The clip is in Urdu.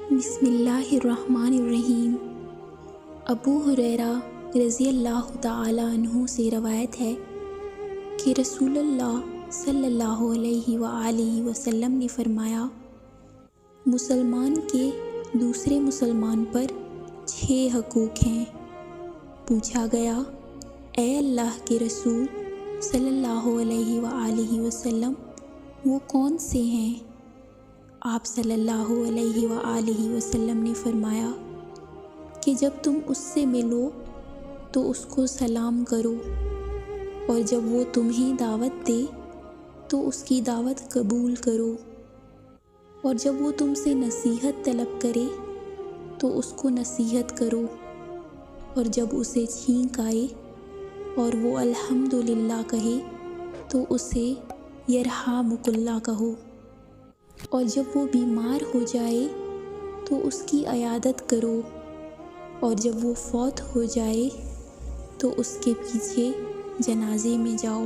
بسم اللہ الرحمن الرحیم۔ ابو ہریرہ رضی اللہ تعالی عنہ سے روایت ہے کہ رسول اللہ صلی اللہ علیہ وآلہ وسلم نے فرمایا، مسلمان کے دوسرے مسلمان پر 6 حقوق ہیں۔ پوچھا گیا، اے اللہ کے رسول صلی اللہ علیہ وآلہ وسلم وہ کون سے ہیں؟ آپ صلی اللہ علیہ وآلہ وسلم نے فرمایا کہ جب تم اس سے ملو تو اس کو سلام کرو، اور جب وہ تمہیں دعوت دے تو اس کی دعوت قبول کرو، اور جب وہ تم سے نصیحت طلب کرے تو اس کو نصیحت کرو، اور جب اسے چھینک آئے اور وہ الحمدللہ کہے تو اسے یرحمک اللہ کہو، اور جب وہ بیمار ہو جائے تو اس کی عیادت کرو، اور جب وہ فوت ہو جائے تو اس کے پیچھے جنازے میں جاؤ۔